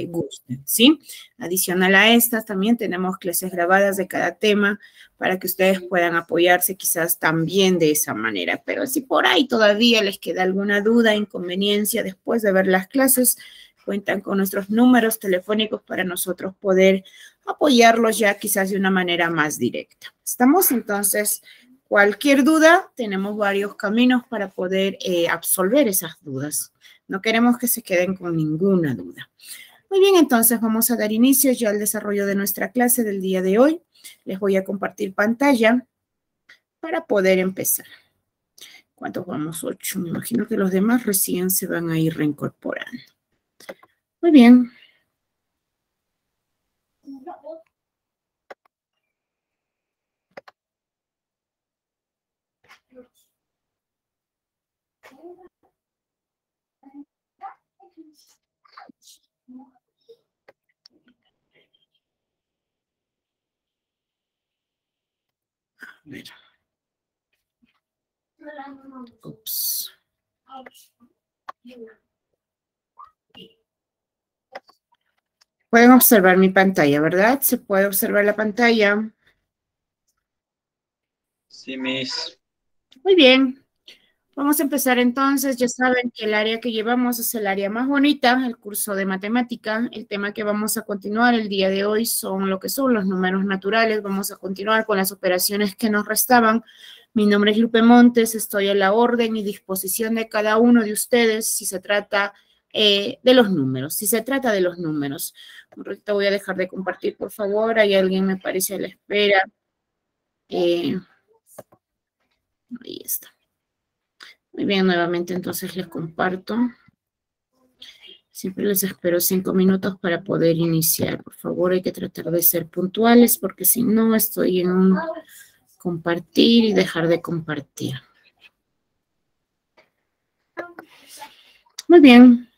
gusten, ¿sí? Adicional a estas, también tenemos clases grabadas de cada tema para que ustedes puedan apoyarse quizás también de esa manera. Pero si por ahí todavía les queda alguna duda, inconveniencia después de ver las clases, cuentan con nuestros números telefónicos para nosotros poder apoyarlos ya quizás de una manera más directa. ¿Estamos? Entonces, cualquier duda, tenemos varios caminos para poder absolver esas dudas. No queremos que se queden con ninguna duda. Muy bien, entonces vamos a dar inicio ya al desarrollo de nuestra clase del día de hoy. Les voy a compartir pantalla para poder empezar. ¿Cuántos vamos? 8. Me imagino que los demás recién se van a ir reincorporando. Muy bien. Ups. Pueden observar mi pantalla, ¿verdad? ¿Se puede observar la pantalla? Sí, Miss. Muy bien. Vamos a empezar entonces. Ya saben que el área que llevamos es el área más bonita, el curso de matemática. El tema que vamos a continuar el día de hoy son lo que son los números naturales. Vamos a continuar con las operaciones que nos restaban. Mi nombre es Lupe Montes, estoy a la orden y disposición de cada uno de ustedes si se trata de los números. Si se trata de los números. Un ratito voy a dejar de compartir, por favor. Hay alguien, me parece, a la espera. Ahí está. Muy bien, nuevamente entonces les comparto. Siempre les espero 5 minutos para poder iniciar. Por favor, hay que tratar de ser puntuales porque si no estoy en un compartir y dejar de compartir. Muy bien.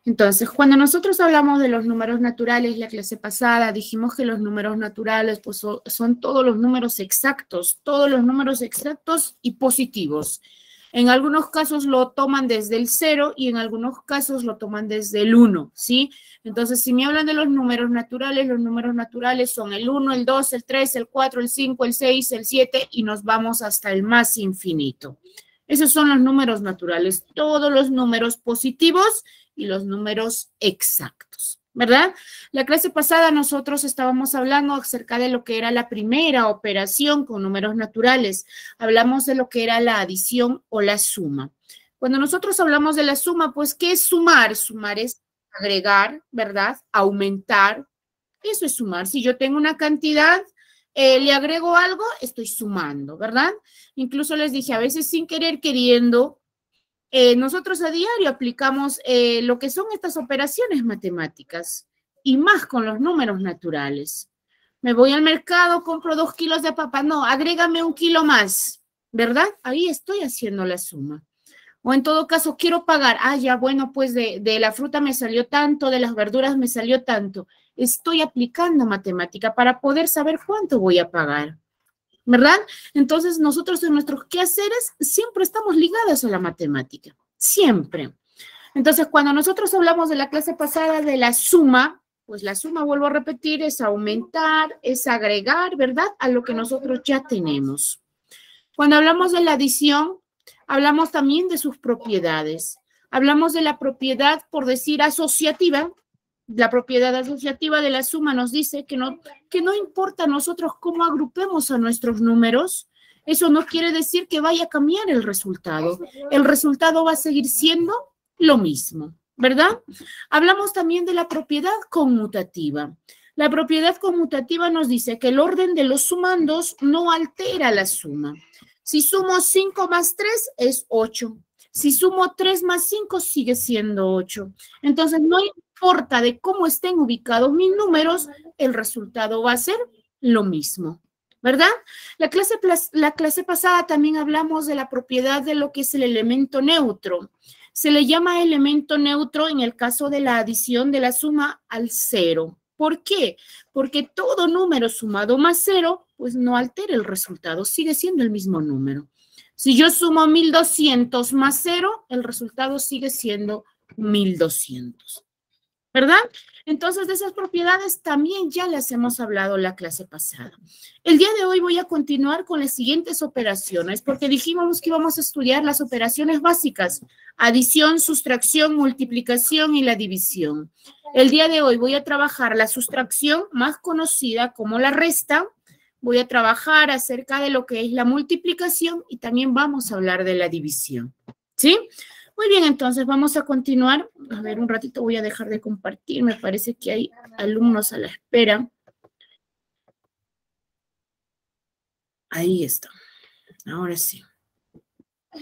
Entonces, cuando nosotros hablamos de los números naturales, la clase pasada dijimos que los números naturales pues, son todos los números exactos y positivos. En algunos casos lo toman desde el 0 y en algunos casos lo toman desde el 1, ¿sí? Entonces, si me hablan de los números naturales son el 1, el 2, el 3, el 4, el 5, el 6, el 7 y nos vamos hasta el más infinito. Esos son los números naturales, todos los números positivos y los números exactos, ¿verdad? La clase pasada nosotros estábamos hablando acerca de lo que era la primera operación con números naturales. Hablamos de lo que era la adición o la suma. Cuando nosotros hablamos de la suma, pues, ¿qué es sumar? Sumar es agregar, ¿verdad? Aumentar. Eso es sumar. Si yo tengo una cantidad, le agrego algo, estoy sumando, ¿verdad? Incluso les dije, a veces sin querer, queriendo, nosotros a diario aplicamos lo que son estas operaciones matemáticas y más con los números naturales. Me voy al mercado, compro 2 kilos de papa, no, agrégame 1 kilo más, ¿verdad? Ahí estoy haciendo la suma. O en todo caso, quiero pagar, ya, bueno, pues de la fruta me salió tanto, de las verduras me salió tanto. Estoy aplicando matemática para poder saber cuánto voy a pagar, ¿verdad? Entonces, nosotros en nuestros quehaceres siempre estamos ligados a la matemática, siempre. Entonces, cuando nosotros hablamos de la clase pasada de la suma, pues la suma, vuelvo a repetir, es aumentar, es agregar, ¿verdad? A lo que nosotros ya tenemos. Cuando hablamos de la adición, hablamos también de sus propiedades. Hablamos de la propiedad, por decir, asociativa. La propiedad asociativa de la suma nos dice que no importa a nosotros cómo agrupemos a nuestros números, eso no quiere decir que vaya a cambiar el resultado. El resultado va a seguir siendo lo mismo, ¿verdad? Hablamos también de la propiedad conmutativa. La propiedad conmutativa nos dice que el orden de los sumandos no altera la suma. Si sumo 5 más 3 es 8. Si sumo 3 más 5 sigue siendo 8. Entonces, no importa de cómo estén ubicados mis números, el resultado va a ser lo mismo, ¿verdad? La clase pasada también hablamos de la propiedad de lo que es el elemento neutro. Se le llama elemento neutro en el caso de la adición de la suma al 0. ¿Por qué? Porque todo número sumado más 0, pues no altera el resultado, sigue siendo el mismo número. Si yo sumo 1200 más 0, el resultado sigue siendo 1200. ¿verdad? Entonces, de esas propiedades también ya les hemos hablado la clase pasada. El día de hoy voy a continuar con las siguientes operaciones, porque dijimos que íbamos a estudiar las operaciones básicas: adición, sustracción, multiplicación y la división. El día de hoy voy a trabajar la sustracción, más conocida como la resta. Voy a trabajar acerca de lo que es la multiplicación y también vamos a hablar de la división, ¿sí? Muy bien, entonces vamos a continuar. A ver, un ratito voy a dejar de compartir. Me parece que hay alumnos a la espera. Ahí está. Ahora sí. A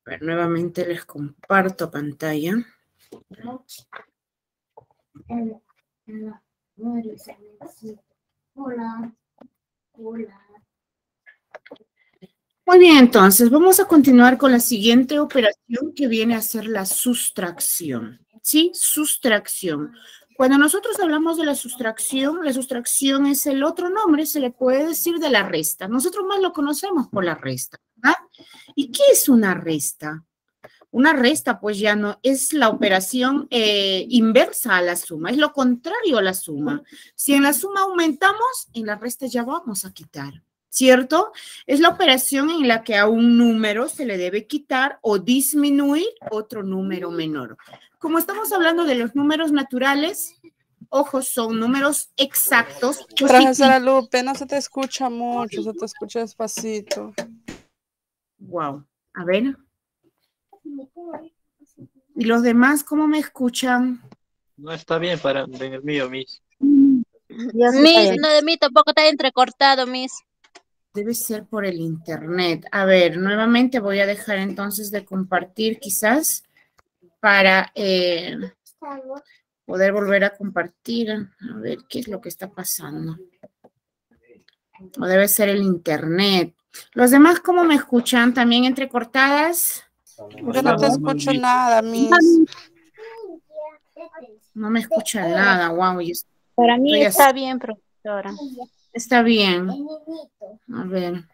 ver, nuevamente les comparto pantalla. Hola. Hola. Muy bien, entonces vamos a continuar con la siguiente operación que viene a ser la sustracción, ¿sí? Sustracción. Cuando nosotros hablamos de la sustracción es el otro nombre, se le puede decir de la resta. Nosotros más lo conocemos por la resta, ¿verdad? ¿Y qué es una resta? Una resta, pues ya no es la operación inversa a la suma, es lo contrario a la suma. Si en la suma aumentamos, en la resta ya vamos a quitar, ¿cierto? Es la operación en la que a un número se le debe quitar o disminuir otro número menor. Como estamos hablando de los números naturales, ojo, son números exactos. Profesora Lupe, no se te escucha mucho, se te escucha despacito. Wow, a ver. ¿Y los demás cómo me escuchan? No está bien para en el mío, Miss. Miss, no, de mí tampoco está entrecortado, Miss. Debe ser por el internet. A ver, nuevamente voy a dejar entonces de compartir quizás para poder volver a compartir. A ver qué es lo que está pasando. O debe ser el internet. ¿Los demás cómo me escuchan? ¿También entrecortadas? Yo no te escucho nada, Miss. No me escuchan nada, wow. Para mí está bien, profesora. Está bien. A ver.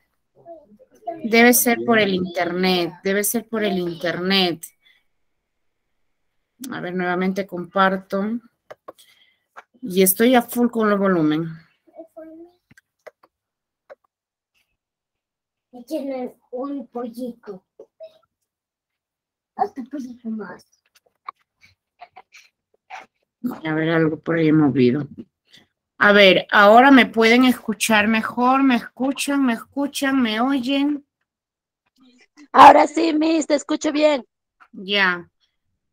Debe ser por el internet. Debe ser por el internet. A ver, nuevamente comparto. Y estoy a full con el volumen. Tiene un pollito. Hasta pollito más. A ver, algo por ahí movido. A ver, ahora me pueden escuchar mejor. ¿Me escuchan? ¿Me escuchan? ¿Me oyen? Ahora sí, Miss, te escucho bien. Ya.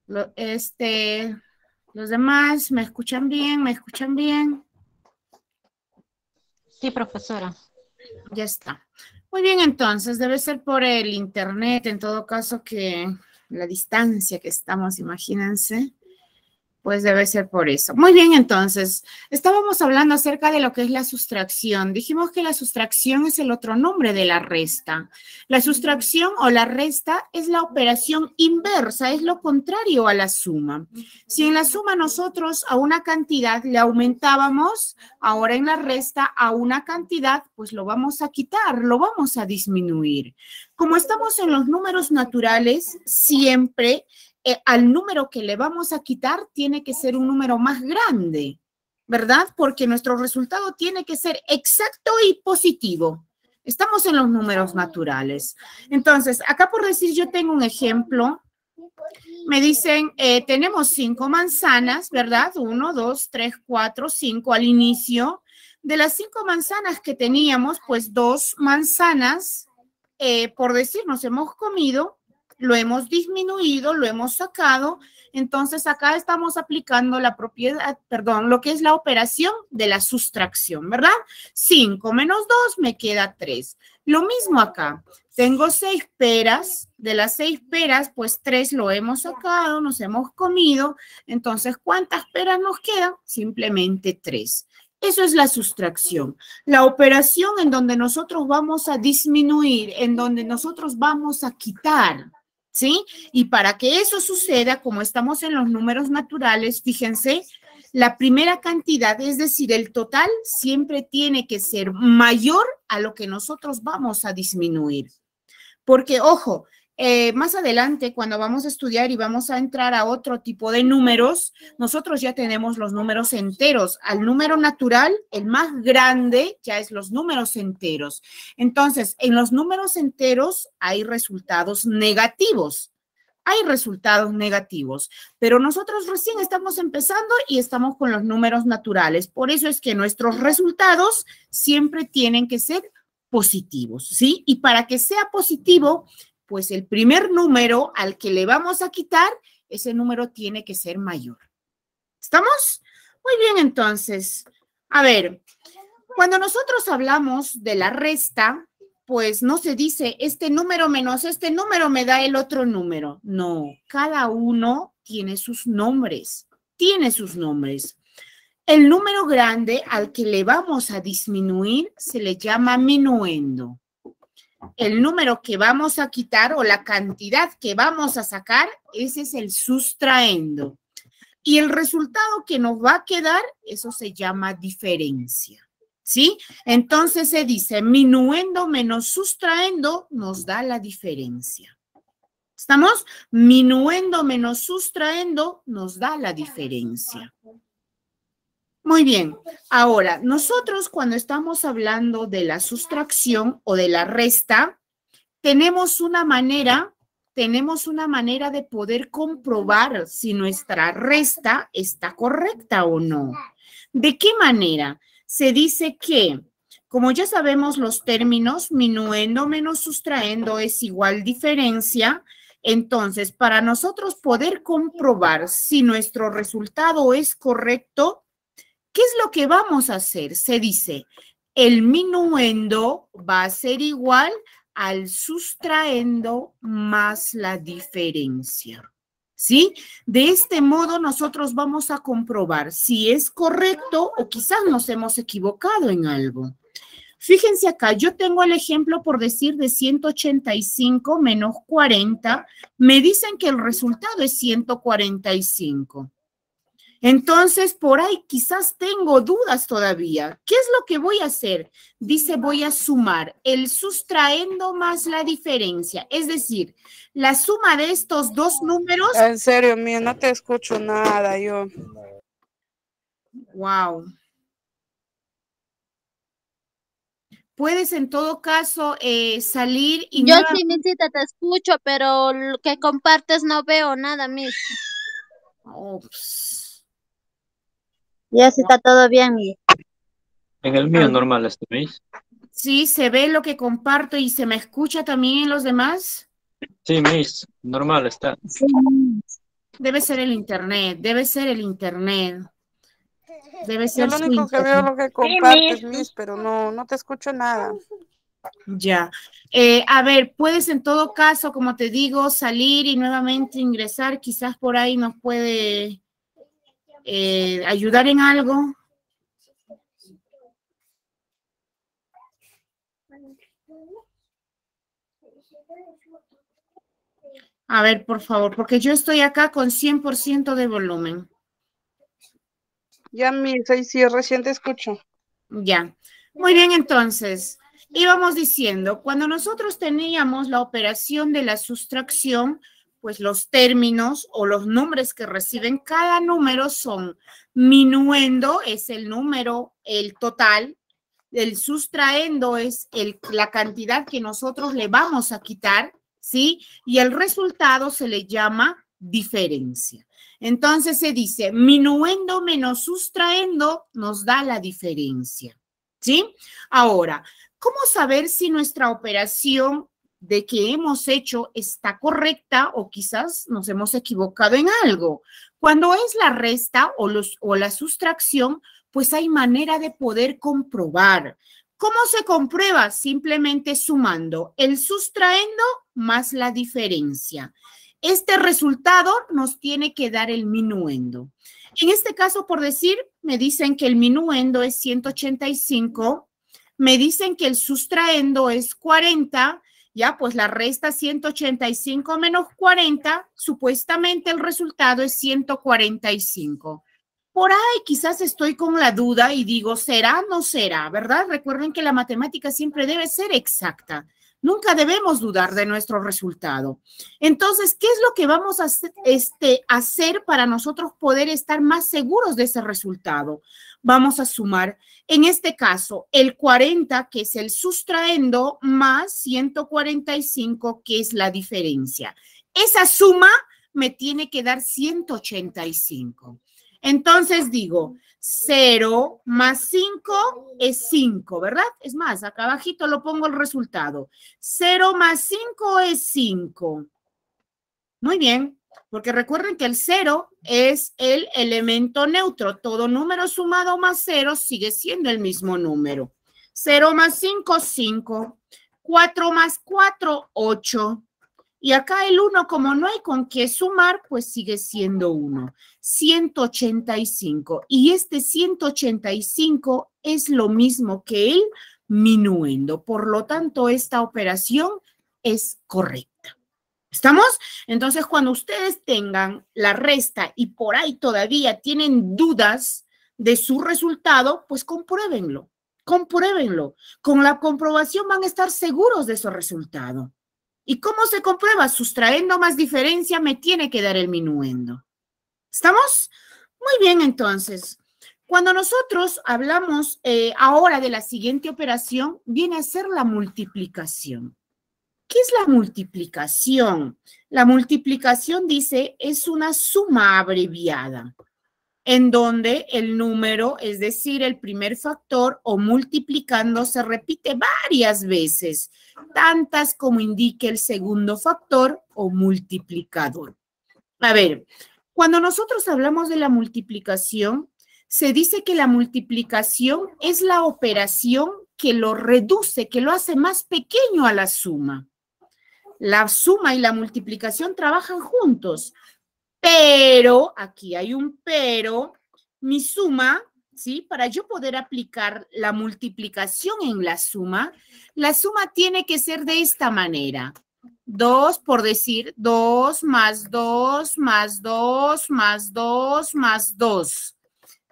Los demás, ¿me escuchan bien? ¿Me escuchan bien? Sí, profesora. Ya está. Muy bien, entonces, debe ser por el internet, en todo caso, que la distancia que estamos, imagínense, pues debe ser por eso. Muy bien, entonces, estábamos hablando acerca de lo que es la sustracción. Dijimos que la sustracción es el otro nombre de la resta. La sustracción o la resta es la operación inversa, es lo contrario a la suma. Si en la suma nosotros a una cantidad le aumentábamos, ahora en la resta a una cantidad, pues lo vamos a quitar, lo vamos a disminuir. Como estamos en los números naturales, siempre al número que le vamos a quitar tiene que ser un número más grande, ¿verdad? Porque nuestro resultado tiene que ser exacto y positivo. Estamos en los números naturales. Entonces, acá por decir, yo tengo un ejemplo. Me dicen, tenemos 5 manzanas, ¿verdad? 1, 2, 3, 4, 5 al inicio. De las 5 manzanas que teníamos, pues 2 manzanas, por decir, nos hemos comido. Lo hemos disminuido, lo hemos sacado, entonces acá estamos aplicando la propiedad, perdón, lo que es la operación de la sustracción, ¿verdad? 5 menos 2 me queda 3. Lo mismo acá, tengo 6 peras, de las 6 peras, pues 3 lo hemos sacado, nos hemos comido, entonces, ¿cuántas peras nos quedan? Simplemente 3. Eso es la sustracción, la operación en donde nosotros vamos a disminuir, en donde nosotros vamos a quitar. ¿Sí? Y para que eso suceda, como estamos en los números naturales, fíjense, la primera cantidad, es decir, el total, siempre tiene que ser mayor a lo que nosotros vamos a disminuir. Porque, ojo, Más adelante, cuando vamos a estudiar y vamos a entrar a otro tipo de números, nosotros ya tenemos los números enteros. Al número natural, el más grande, ya es los números enteros. Entonces, en los números enteros hay resultados negativos. Hay resultados negativos, pero nosotros recién estamos empezando y estamos con los números naturales. Por eso es que nuestros resultados siempre tienen que ser positivos, ¿sí? Y para que sea positivo, pues el primer número al que le vamos a quitar, ese número tiene que ser mayor. ¿Estamos? Muy bien, entonces. A ver, cuando nosotros hablamos de la resta, pues no se dice este número menos este número me da el otro número. No, cada uno tiene sus nombres. Tiene sus nombres. El número grande al que le vamos a disminuir se le llama minuendo. El número que vamos a quitar o la cantidad que vamos a sacar, ese es el sustraendo. Y el resultado que nos va a quedar, eso se llama diferencia. ¿Sí? Entonces se dice minuendo menos sustraendo nos da la diferencia. ¿Estamos? Minuendo menos sustraendo nos da la diferencia. Muy bien. Ahora, nosotros cuando estamos hablando de la sustracción o de la resta, tenemos una manera de poder comprobar si nuestra resta está correcta o no. ¿De qué manera? Se dice que, como ya sabemos los términos, minuendo menos sustraendo es igual diferencia. Entonces, para nosotros poder comprobar si nuestro resultado es correcto, ¿qué es lo que vamos a hacer? Se dice, el minuendo va a ser igual al sustraendo más la diferencia. ¿Sí? De este modo nosotros vamos a comprobar si es correcto o quizás nos hemos equivocado en algo. Fíjense acá, yo tengo el ejemplo por decir de 185 menos 40. Me dicen que el resultado es 145. Entonces, por ahí quizás tengo dudas todavía. ¿Qué es lo que voy a hacer? Dice, voy a sumar el sustraendo más la diferencia. Es decir, la suma de estos dos números. En serio, mía, no te escucho nada, yo. Wow. Puedes en todo caso salir y... Yo sí, Misita, te escucho, pero lo que compartes no veo nada, Miss. Ups. Ya sí está todo bien, Miss. En el mío normal está, Miss. Sí, se ve lo que comparto y se me escucha también en los demás. Sí, Miss, normal está. Sí. Debe ser el internet, debe ser el internet. Debe Yo ser lo su único que internet. veo lo que compartes, Miss, pero no te escucho nada. Ya. A ver, puedes en todo caso, como te digo, salir y nuevamente ingresar. Quizás por ahí nos puede ayudar en algo. A ver, por favor, porque yo estoy acá con 100% de volumen. Ya, Miss, ahí sí, recién te escucho. Ya. Muy bien, entonces, íbamos diciendo, cuando nosotros teníamos la operación de la sustracción, pues los términos o los nombres que reciben cada número son minuendo, es el número, el total, el sustraendo es la cantidad que nosotros le vamos a quitar, ¿sí? Y el resultado se le llama diferencia. Entonces se dice, minuendo menos sustraendo nos da la diferencia, ¿sí? Ahora, ¿cómo saber si nuestra operación de que hemos hecho está correcta o quizás nos hemos equivocado en algo? Cuando es la resta o la sustracción, pues hay manera de poder comprobar. ¿Cómo se comprueba? Simplemente sumando el sustraendo más la diferencia. Este resultado nos tiene que dar el minuendo. En este caso, por decir, me dicen que el minuendo es 185, me dicen que el sustraendo es 40, ya, pues la resta 185 menos 40, supuestamente el resultado es 145. Por ahí quizás estoy con la duda y digo, ¿será o no será? ¿Verdad? Recuerden que la matemática siempre debe ser exacta. Nunca debemos dudar de nuestro resultado. Entonces, ¿qué es lo que vamos a hacer para nosotros poder estar más seguros de ese resultado? Vamos a sumar, en este caso, el 40, que es el sustraendo, más 145, que es la diferencia. Esa suma me tiene que dar 185. Entonces digo, 0 más 5 es 5, ¿verdad? Es más, acá abajito lo pongo el resultado. 0 más 5 es 5. Muy bien, porque recuerden que el 0 es el elemento neutro. Todo número sumado más 0 sigue siendo el mismo número. 0 más 5, 5. 4 más 4, 8. Y acá el 1, como no hay con qué sumar, pues sigue siendo 1. 185. Y este 185 es lo mismo que el minuendo. Por lo tanto, esta operación es correcta. ¿Estamos? Entonces, cuando ustedes tengan la resta y por ahí todavía tienen dudas de su resultado, pues compruébenlo. Compruébenlo. Con la comprobación van a estar seguros de su resultado. ¿Y cómo se comprueba? Sustrayendo más diferencia me tiene que dar el minuendo. ¿Estamos? Muy bien, entonces. Cuando nosotros hablamos ahora de la siguiente operación, viene a ser la multiplicación. ¿Qué es la multiplicación? La multiplicación, dice, es una suma abreviada, en donde el número, es decir, el primer factor o multiplicando, se repite varias veces, tantas como indique el segundo factor o multiplicador. A ver, cuando nosotros hablamos de la multiplicación, se dice que la multiplicación es la operación que lo reduce, que lo hace más pequeño a la suma. La suma y la multiplicación trabajan juntos. Pero, aquí hay un pero, mi suma, ¿sí? Para yo poder aplicar la multiplicación en la suma tiene que ser de esta manera. 2, por decir, 2 más 2 más 2 más 2 más 2.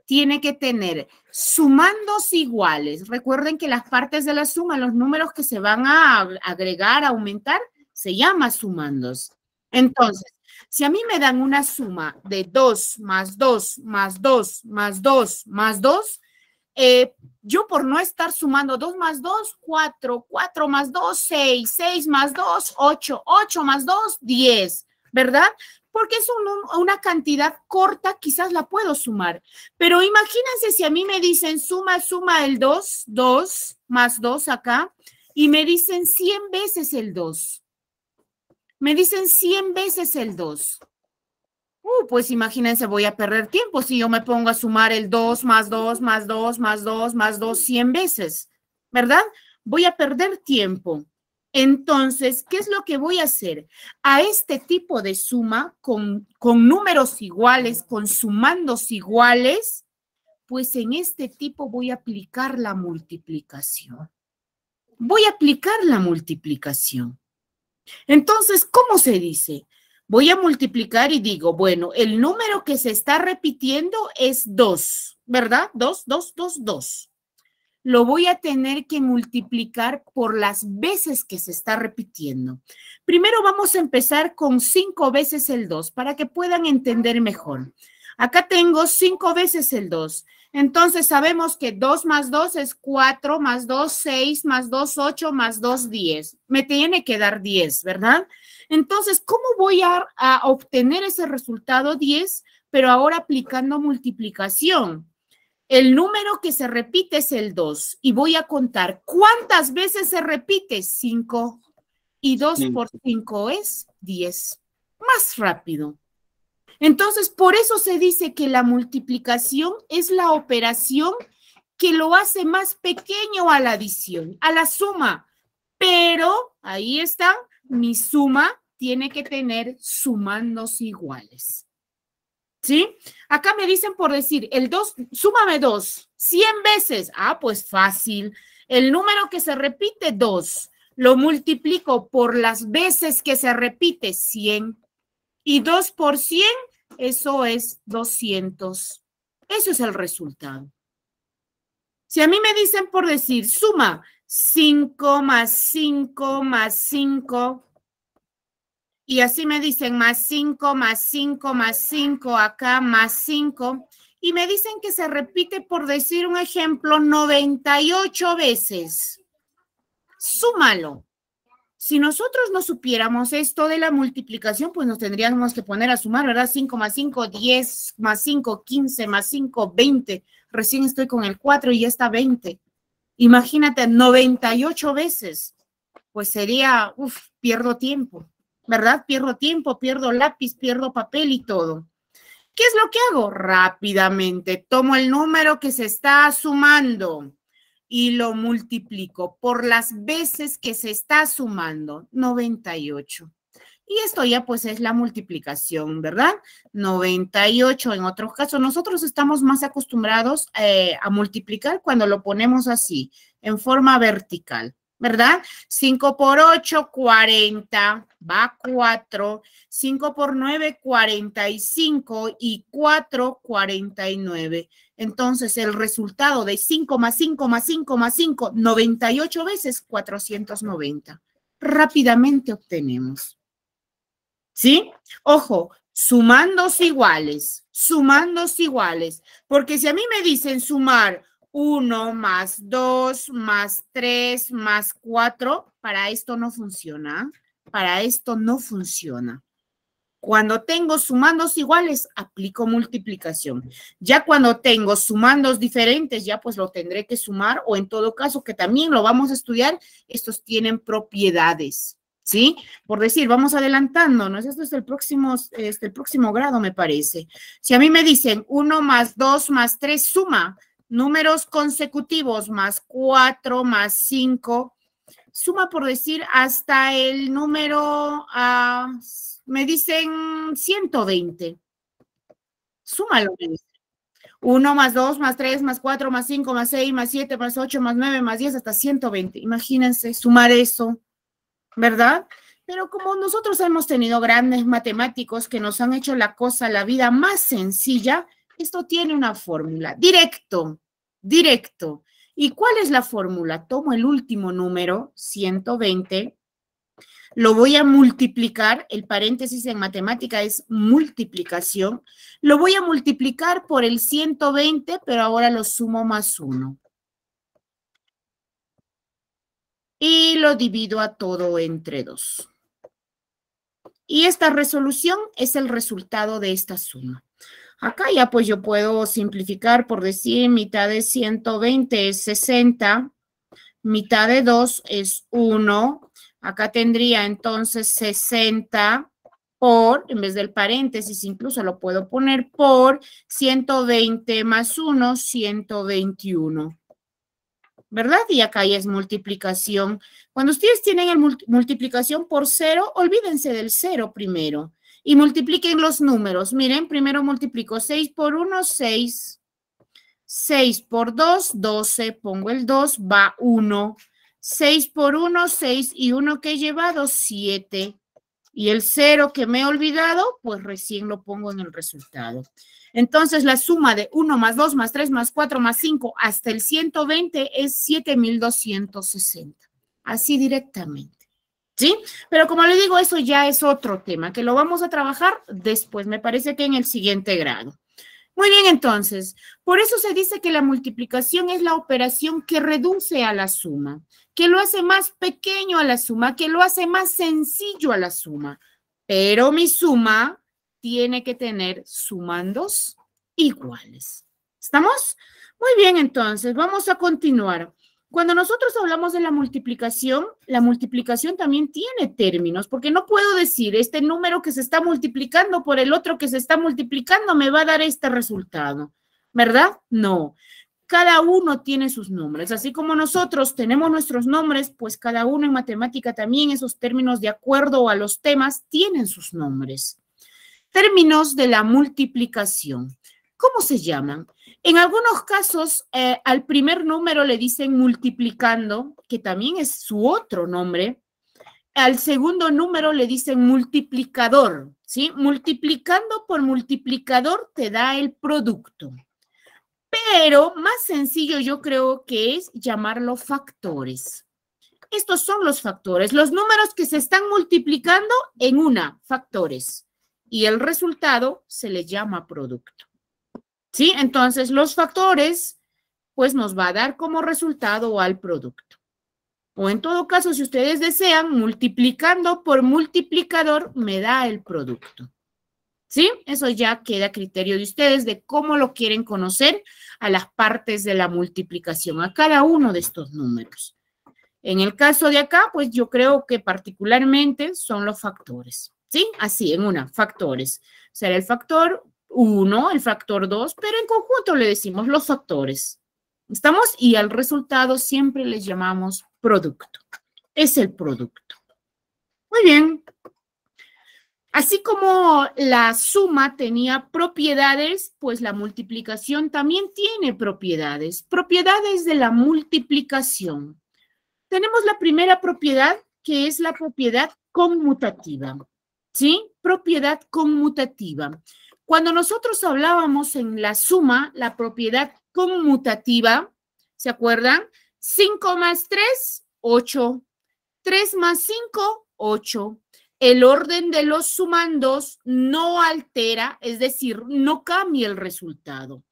Tiene que tener sumandos iguales. Recuerden que las partes de la suma, los números que se van a agregar, a aumentar, se llama sumandos. Entonces, si a mí me dan una suma de 2 más 2 más 2 más 2 más 2, yo por no estar sumando 2 más 2, 4, 4 más 2, 6, 6 más 2, 8, 8 más 2, 10, ¿verdad? Porque es una cantidad corta, quizás la puedo sumar. Pero imagínense si a mí me dicen suma el 2, 2 más 2 acá, y me dicen 100 veces el 2. Me dicen 100 veces el 2. Pues imagínense, voy a perder tiempo si yo me pongo a sumar el 2 más 2 más 2 más 2 más 2 100 veces, ¿verdad? Voy a perder tiempo. Entonces, ¿qué es lo que voy a hacer? A este tipo de suma, con números iguales, con sumandos iguales, pues en este tipo voy a aplicar la multiplicación. Voy a aplicar la multiplicación. Entonces, ¿cómo se dice? Voy a multiplicar y digo, bueno, el número que se está repitiendo es 2, ¿verdad? 2, 2, 2, 2. Lo voy a tener que multiplicar por las veces que se está repitiendo. Primero vamos a empezar con 5 veces el 2 para que puedan entender mejor. Acá tengo 5 veces el 2. Entonces sabemos que 2 más 2 es 4, más 2, 6, más 2, 8, más 2, 10. Me tiene que dar 10, ¿verdad? Entonces, ¿cómo voy a obtener ese resultado 10, pero ahora aplicando multiplicación? El número que se repite es el 2 y voy a contar cuántas veces se repite. 5 y 2 por 5 es 10. Más rápido. Entonces, por eso se dice que la multiplicación es la operación que lo hace más pequeño a la adición, a la suma. Pero, ahí está, mi suma tiene que tener sumandos iguales. ¿Sí? Acá me dicen por decir, el 2, súmame 2, 100 veces. Pues fácil. El número que se repite, 2. Lo multiplico por las veces que se repite, 100. Y 2 por 100, eso es 200. Eso es el resultado. Si a mí me dicen por decir, suma 5 más 5 más 5. Y así me dicen más 5 más 5 más 5, acá más 5. Y me dicen que se repite, por decir un ejemplo, 98 veces. Súmalo. Si nosotros no supiéramos esto de la multiplicación, pues nos tendríamos que poner a sumar, ¿verdad? 5 más 5, 10 más 5, 15 más 5, 20. Recién estoy con el 4 y ya está 20. Imagínate, 98 veces. Pues sería, pierdo tiempo, ¿verdad? Pierdo tiempo, pierdo lápiz, pierdo papel y todo. ¿Qué es lo que hago? Rápidamente tomo el número que se está sumando y lo multiplico por las veces que se está sumando, 98. Y esto ya pues es la multiplicación, ¿verdad? 98 en otros casos. Nosotros estamos más acostumbrados a multiplicar cuando lo ponemos así, en forma vertical, ¿verdad? 5 por 8, 40, va 4. 5 por 9, 45 y 4, 49. Entonces, el resultado de 5 más 5 más 5 más 5, 98 veces, 490. Rápidamente obtenemos. ¿Sí? Ojo, sumandos iguales, porque si a mí me dicen sumar 1 más 2 más 3 más 4, para esto no funciona, Cuando tengo sumandos iguales, aplico multiplicación. Ya cuando tengo sumandos diferentes, ya pues lo tendré que sumar, o en todo caso, que también lo vamos a estudiar, estos tienen propiedades. ¿Sí? Por decir, vamos adelantándonos, esto es el próximo grado, me parece. Si a mí me dicen 1 más 2 más 3, suma números consecutivos, más 4 más 5, suma por decir hasta el número, me dicen 120. Súmalo, me dicen. 1 más 2 más 3 más 4 más 5 más 6 más 7 más 8 más 9 más 10 hasta 120. Imagínense sumar eso, ¿verdad? Pero como nosotros hemos tenido grandes matemáticos que nos han hecho la vida más sencilla, esto tiene una fórmula. Directo. ¿Y cuál es la fórmula? Tomo el último número, 120, lo voy a multiplicar, el paréntesis en matemática es multiplicación, lo voy a multiplicar por el 120, pero ahora lo sumo más 1. Y lo divido a todo entre 2. Y esta resolución es el resultado de esta suma. Acá ya pues yo puedo simplificar por decir mitad de 120 es 60, mitad de 2 es 1. Acá tendría entonces 60 por, en vez del paréntesis incluso lo puedo poner por 120 más 1, 121. ¿Verdad? Y acá ya es multiplicación. Cuando ustedes tienen el multiplicación por 0, olvídense del 0 primero y multipliquen los números. Miren, primero multiplico 6 por 1, 6. 6 por 2, 12. Pongo el 2, va 1. 6 por 1, 6 y 1 que he llevado, 7. Y el 0 que me he olvidado, pues recién lo pongo en el resultado. Entonces, la suma de 1 más 2 más 3 más 4 más 5 hasta el 120 es 7,260. Así directamente. ¿Sí? Pero como le digo, eso ya es otro tema que lo vamos a trabajar después. Me parece que en el siguiente grado. Muy bien, entonces, por eso se dice que la multiplicación es la operación que reduce a la suma, que lo hace más pequeño a la suma, que lo hace más sencillo a la suma. Pero mi suma tiene que tener sumandos iguales. ¿Estamos? Muy bien, entonces, vamos a continuar. Cuando nosotros hablamos de la multiplicación también tiene términos, porque no puedo decir este número que se está multiplicando por el otro que se está multiplicando me va a dar este resultado, ¿verdad? No. Cada uno tiene sus nombres. Así como nosotros tenemos nuestros nombres, pues cada uno en matemática también esos términos de acuerdo a los temas tienen sus nombres. Términos de la multiplicación. ¿Cómo se llaman? En algunos casos, al primer número le dicen multiplicando, que también es su otro nombre. Al segundo número le dicen multiplicador, ¿sí? Multiplicando por multiplicador te da el producto. Pero más sencillo yo creo que es llamarlo factores. Estos son los factores, los números que se están multiplicando en una, factores. Y el resultado se le llama producto. ¿Sí? Entonces, los factores, pues nos va a dar como resultado al producto. O en todo caso, si ustedes desean, multiplicando por multiplicador me da el producto. ¿Sí? Eso ya queda a criterio de ustedes de cómo lo quieren conocer a las partes de la multiplicación, a cada uno de estos números. En el caso de acá, pues yo creo que particularmente son los factores. ¿Sí? Así, en una, factores. Será el factor 1, el factor 2, pero en conjunto le decimos los factores. ¿Estamos? Y al resultado siempre les llamamos producto. Es el producto. Muy bien. Así como la suma tenía propiedades, pues la multiplicación también tiene propiedades. Propiedades de la multiplicación. Tenemos la primera propiedad, que es la propiedad conmutativa. ¿Sí? Propiedad conmutativa. Cuando nosotros hablábamos en la suma, la propiedad conmutativa, ¿se acuerdan? 5 más 3, 8. 3 más 5, 8. El orden de los sumandos no altera, es decir, no cambia el resultado.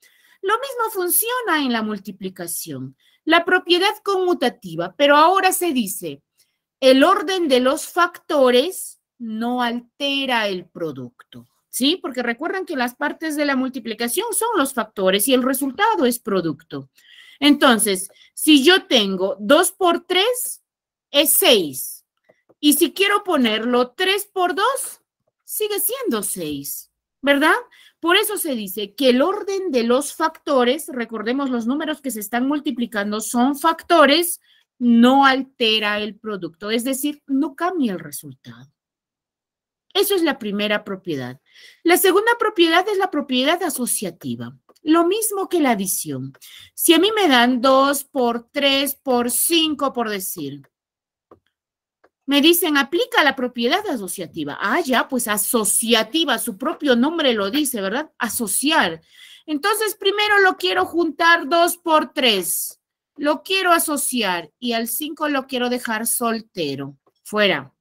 Lo mismo funciona en la multiplicación. La propiedad conmutativa, pero ahora se dice, el orden de los factores no altera el producto. ¿Sí? Porque recuerden que las partes de la multiplicación son los factores y el resultado es producto. Entonces, si yo tengo 2 por 3, es 6. Y si quiero ponerlo 3 por 2, sigue siendo 6, ¿verdad? Por eso se dice que el orden de los factores, recordemos los números que se están multiplicando son factores, no altera el producto, es decir, no cambia el resultado. Eso es la primera propiedad. La segunda propiedad es la propiedad asociativa. Lo mismo que la adición. Si a mí me dan 2 por 3 por 5, por decir, me dicen, aplica la propiedad asociativa. Ah, ya, pues asociativa, su propio nombre lo dice, ¿verdad? Asociar. Entonces, primero lo quiero juntar 2 por 3. Lo quiero asociar y al 5 lo quiero dejar soltero, fuera.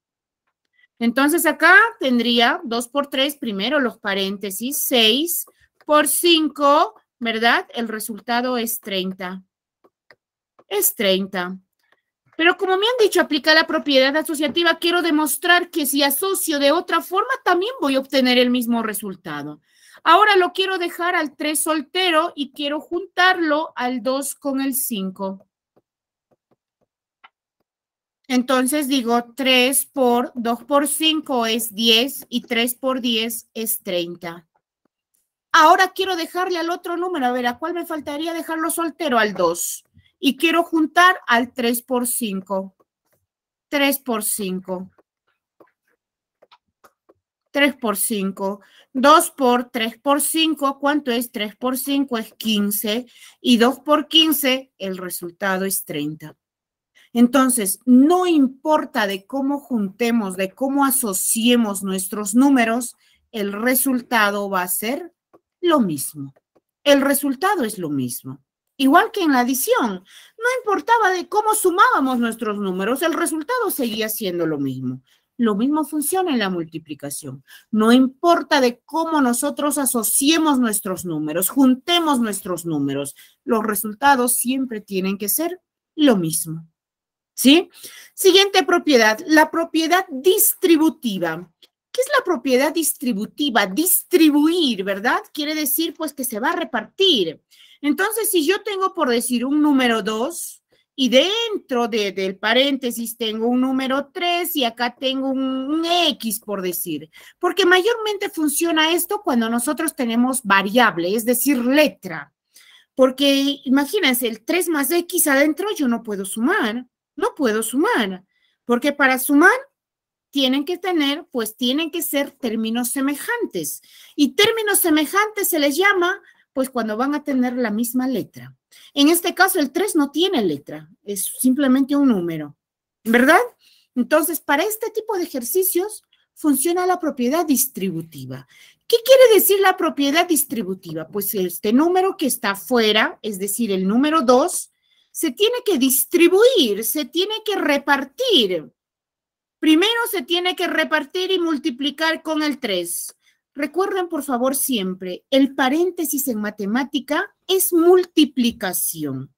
Entonces, acá tendría 2 por 3, primero los paréntesis, 6 por 5, ¿verdad? El resultado es 30. Es 30. Pero como me han dicho, aplica la propiedad asociativa, quiero demostrar que si asocio de otra forma, también voy a obtener el mismo resultado. Ahora lo quiero dejar al 3 soltero y quiero juntarlo al 2 con el 5. Entonces digo 3 por 2 por 5 es 10 y 3 por 10 es 30. Ahora quiero dejarle al otro número, a ver, ¿a cuál me faltaría dejarlo soltero? Al 2. Y quiero juntar al 3 por 5. 3 por 5. 3 por 5. 2 por 3 por 5. ¿Cuánto es? 3 por 5 es 15. Y 2 por 15, el resultado es 30. Entonces, no importa de cómo juntemos, de cómo asociemos nuestros números, el resultado va a ser lo mismo. El resultado es lo mismo. Igual que en la adición, no importaba de cómo sumábamos nuestros números, el resultado seguía siendo lo mismo. Lo mismo funciona en la multiplicación. No importa de cómo nosotros asociemos nuestros números, juntemos nuestros números, los resultados siempre tienen que ser lo mismo. ¿Sí? Siguiente propiedad, la propiedad distributiva. ¿Qué es la propiedad distributiva? Distribuir, ¿verdad? Quiere decir, pues, que se va a repartir. Entonces, si yo tengo, por decir, un número 2 y dentro del paréntesis tengo un número 3 y acá tengo un X, por decir. Porque mayormente funciona esto cuando nosotros tenemos variable, es decir, letra. Porque imagínense, el 3 más X adentro yo no puedo sumar. No puedo sumar, porque para sumar tienen que tener, pues tienen que ser términos semejantes. Y términos semejantes se les llama, pues cuando van a tener la misma letra. En este caso el 3 no tiene letra, es simplemente un número, ¿verdad? Entonces, para este tipo de ejercicios funciona la propiedad distributiva. ¿Qué quiere decir la propiedad distributiva? Pues este número que está afuera, es decir, el número 2, se tiene que distribuir, se tiene que repartir. Primero se tiene que repartir y multiplicar con el 3. Recuerden, por favor, siempre, el paréntesis en matemática es multiplicación.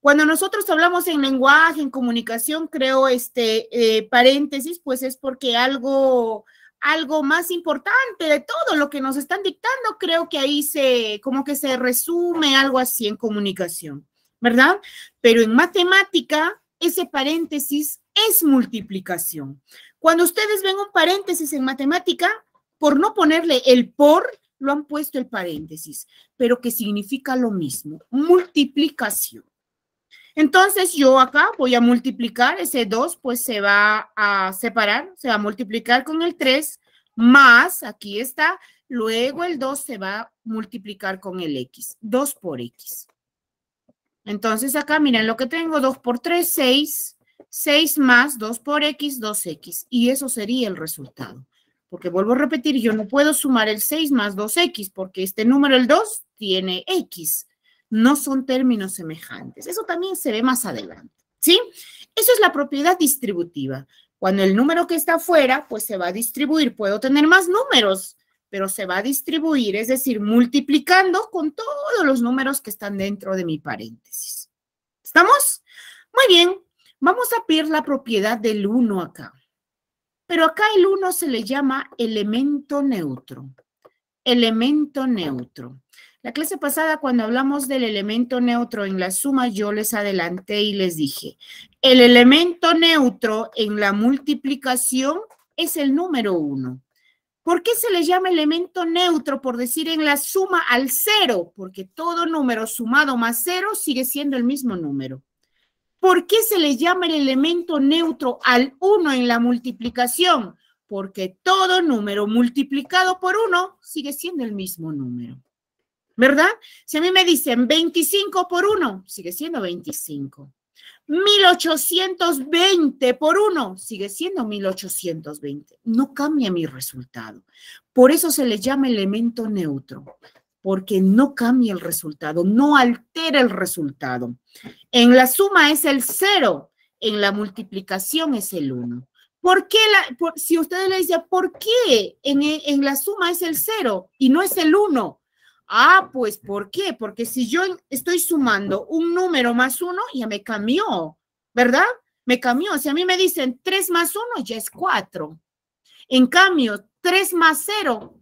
Cuando nosotros hablamos en lenguaje, en comunicación, creo paréntesis, pues es porque algo más importante de todo lo que nos están dictando, creo que ahí como que se resume algo así en comunicación, ¿verdad? Pero en matemática, ese paréntesis es multiplicación. Cuando ustedes ven un paréntesis en matemática, por no ponerle el por, lo han puesto el paréntesis, pero que significa lo mismo, multiplicación. Entonces, yo acá voy a multiplicar, ese 2 pues se va a separar, se va a multiplicar con el 3, más, aquí está, luego el 2 se va a multiplicar con el x, 2 por x. Entonces, acá miren lo que tengo, 2 por 3, 6, 6 más 2 por x, 2x, y eso sería el resultado. Porque vuelvo a repetir, yo no puedo sumar el 6 más 2x, porque este número, el 2, tiene x. No son términos semejantes. Eso también se ve más adelante, ¿sí? Eso es la propiedad distributiva. Cuando el número que está afuera, pues se va a distribuir. Puedo tener más números, pero se va a distribuir, es decir, multiplicando con todos los números que están dentro de mi paréntesis. ¿Estamos? Muy bien. Vamos a ver la propiedad del 1 acá. Pero acá el 1 se le llama elemento neutro. Elemento neutro. La clase pasada, cuando hablamos del elemento neutro en la suma, yo les adelanté y les dije, el elemento neutro en la multiplicación es el número 1. ¿Por qué se le llama elemento neutro? Por decir en la suma al 0, porque todo número sumado más 0 sigue siendo el mismo número. ¿Por qué se le llama el elemento neutro al 1 en la multiplicación? Porque todo número multiplicado por 1 sigue siendo el mismo número. ¿Verdad? Si a mí me dicen 25 por 1, sigue siendo 25. 1820 por 1, sigue siendo 1820. No cambia mi resultado. Por eso se le llama elemento neutro, porque no cambia el resultado, no altera el resultado. En la suma es el 0, en la multiplicación es el 1. ¿Por qué? Si ustedes le dicen, ¿por qué en la suma es el 0 y no es el 1? Ah, pues, ¿por qué? Porque si yo estoy sumando un número más 1, ya me cambió, ¿verdad? Me cambió. Si a mí me dicen 3 más 1, ya es 4. En cambio, 3 más 0,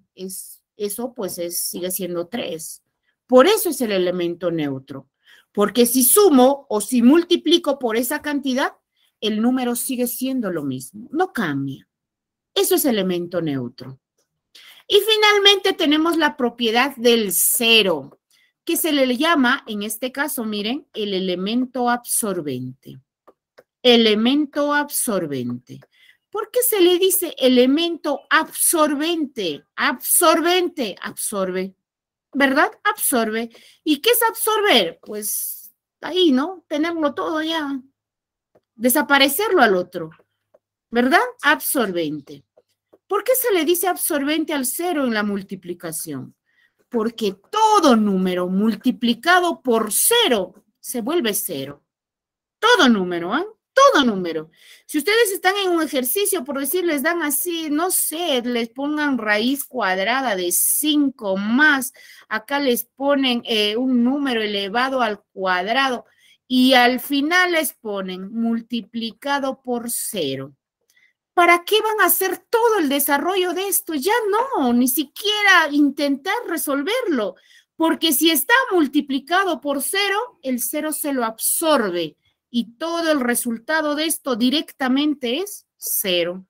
sigue siendo 3. Por eso es el elemento neutro. Porque si sumo o si multiplico por esa cantidad, el número sigue siendo lo mismo, no cambia. Eso es elemento neutro. Y finalmente tenemos la propiedad del 0, que se le llama, en este caso, miren, el elemento absorbente. Elemento absorbente. ¿Por qué se le dice elemento absorbente? Absorbente, absorbe, ¿verdad? Absorbe. ¿Y qué es absorber? Pues ahí, ¿no? Tenerlo todo ya. Desaparecerlo al otro, ¿verdad? Absorbente. ¿Por qué se le dice absorbente al 0 en la multiplicación? Porque todo número multiplicado por 0 se vuelve 0. Todo número, ¿eh? Todo número. Si ustedes están en un ejercicio, por decir, les dan así, no sé, les pongan raíz cuadrada de 5 más, acá les ponen un número elevado al cuadrado y al final les ponen multiplicado por 0. ¿Para qué van a hacer todo el desarrollo de esto? Ya no, ni siquiera intentar resolverlo, porque si está multiplicado por 0, el 0 se lo absorbe y todo el resultado de esto directamente es 0.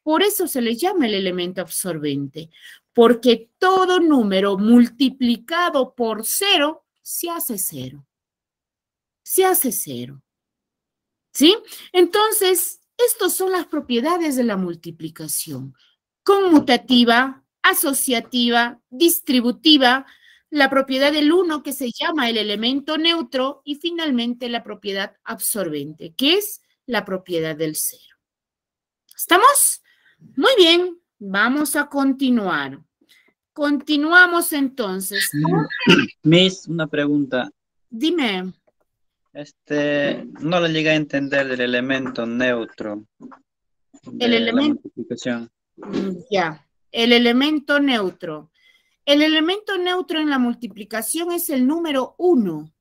Por eso se le llama el elemento absorbente, porque todo número multiplicado por 0 se hace 0. Se hace 0. ¿Sí? Entonces, estas son las propiedades de la multiplicación: conmutativa, asociativa, distributiva, la propiedad del 1 que se llama el elemento neutro y finalmente la propiedad absorbente, que es la propiedad del 0. ¿Estamos? Muy bien, vamos a continuar. Continuamos entonces. Miss, una pregunta. Dime. No lo llegué a entender del elemento neutro El de la elemento, multiplicación. ya, el elemento neutro. El elemento neutro en la multiplicación es el número 1.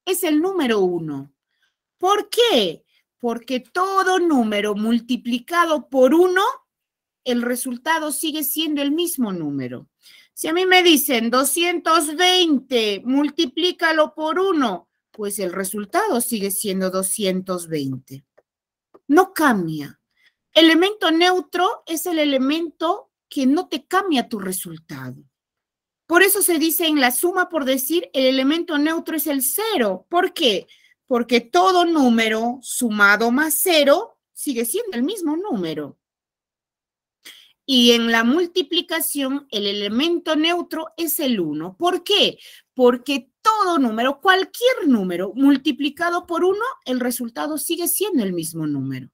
Es el número 1. ¿Por qué? Porque todo número multiplicado por 1, el resultado sigue siendo el mismo número. Si a mí me dicen 220, multiplícalo por 1, pues el resultado sigue siendo 220. No cambia. Elemento neutro es el elemento que no te cambia tu resultado. Por eso se dice en la suma, por decir, el elemento neutro es el 0. ¿Por qué? Porque todo número sumado más 0 sigue siendo el mismo número. Y en la multiplicación, el elemento neutro es el 1. ¿Por qué? Porque todo número, cualquier número multiplicado por 1, el resultado sigue siendo el mismo número.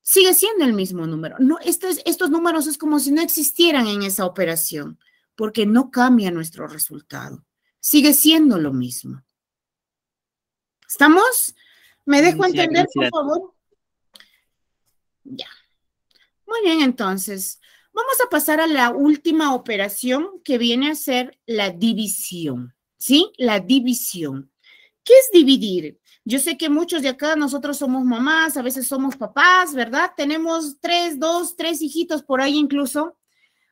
Sigue siendo el mismo número. No, estos números es como si no existieran en esa operación, porque no cambia nuestro resultado. Sigue siendo lo mismo. ¿Estamos? ¿Me dejo Sí, entender, por gracias. favor? Ya. Muy bien, entonces, vamos a pasar a la última operación que viene a ser la división, ¿sí? La división. ¿Qué es dividir? Yo sé que muchos de acá nosotros somos mamás, a veces somos papás, ¿verdad? Tenemos 3 hijitos por ahí incluso.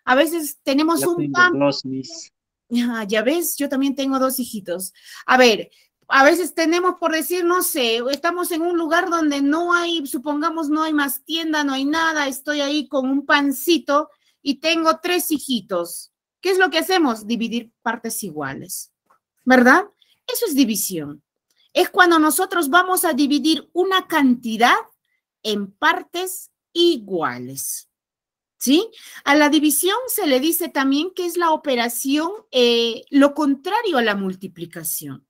A veces tenemos Yo un tengo pan. 2, Miss. Ya ves, yo también tengo 2 hijitos. A ver, a veces tenemos por decir, no sé, estamos en un lugar donde no hay, supongamos, no hay más tienda, no hay nada, estoy ahí con un pancito y tengo 3 hijitos. ¿Qué es lo que hacemos? Dividir partes iguales, ¿verdad? Eso es división. Es cuando nosotros vamos a dividir una cantidad en partes iguales. ¿Sí? A la división se le dice también que es la operación, lo contrario a la multiplicación.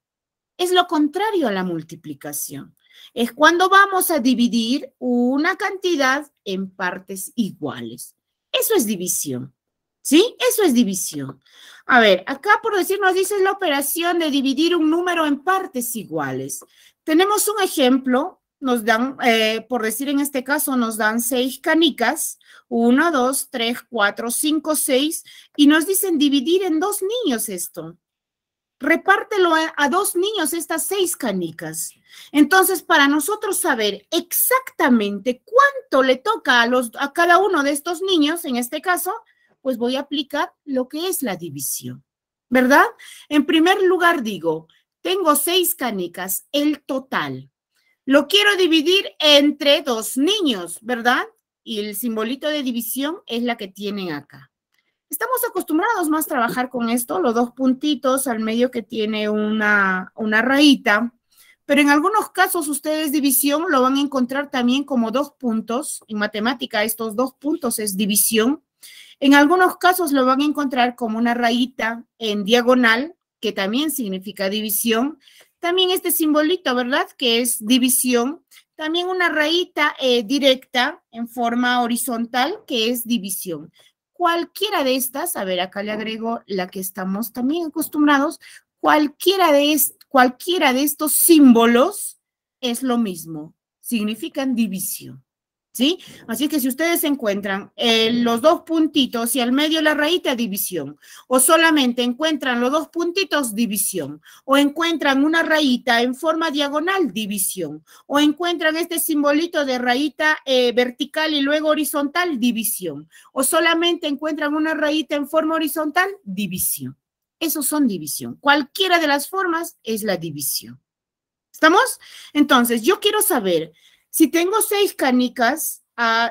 Es lo contrario a la multiplicación. Es cuando vamos a dividir una cantidad en partes iguales. Eso es división. ¿Sí? Eso es división. A ver, acá por decir nos dice la operación de dividir un número en partes iguales. Tenemos un ejemplo, nos dan, por decir en este caso, nos dan 6 canicas, 1, 2, 3, 4, 5, 6, y nos dicen dividir en 2 niños esto. Repártelo a 2 niños estas 6 canicas. Entonces, para nosotros saber exactamente cuánto le toca a cada uno de estos niños, en este caso, pues voy a aplicar lo que es la división, ¿verdad? En primer lugar digo, tengo 6 canicas, el total. Lo quiero dividir entre 2 niños, ¿verdad? Y el simbolito de división es la que tienen acá. Estamos acostumbrados más a trabajar con esto, los 2 puntitos al medio que tiene una rayita, pero en algunos casos ustedes división lo van a encontrar también como 2 puntos. En matemática estos 2 puntos es división. En algunos casos lo van a encontrar como una rayita en diagonal, que también significa división. También este simbolito, ¿verdad? Que es división. También una rayita directa en forma horizontal, que es división. Cualquiera de estas, a ver, acá le agrego la que estamos también acostumbrados, cualquiera de estos símbolos es lo mismo, significan división, ¿sí? Así que si ustedes encuentran los 2 puntitos y al medio la rayita, división, o solamente encuentran los 2 puntitos, división, o encuentran una rayita en forma diagonal, división, o encuentran este simbolito de rayita vertical y luego horizontal, división, o solamente encuentran una rayita en forma horizontal, división. Esos son división. Cualquiera de las formas es la división. ¿Estamos? Entonces, yo quiero saber, si tengo 6 canicas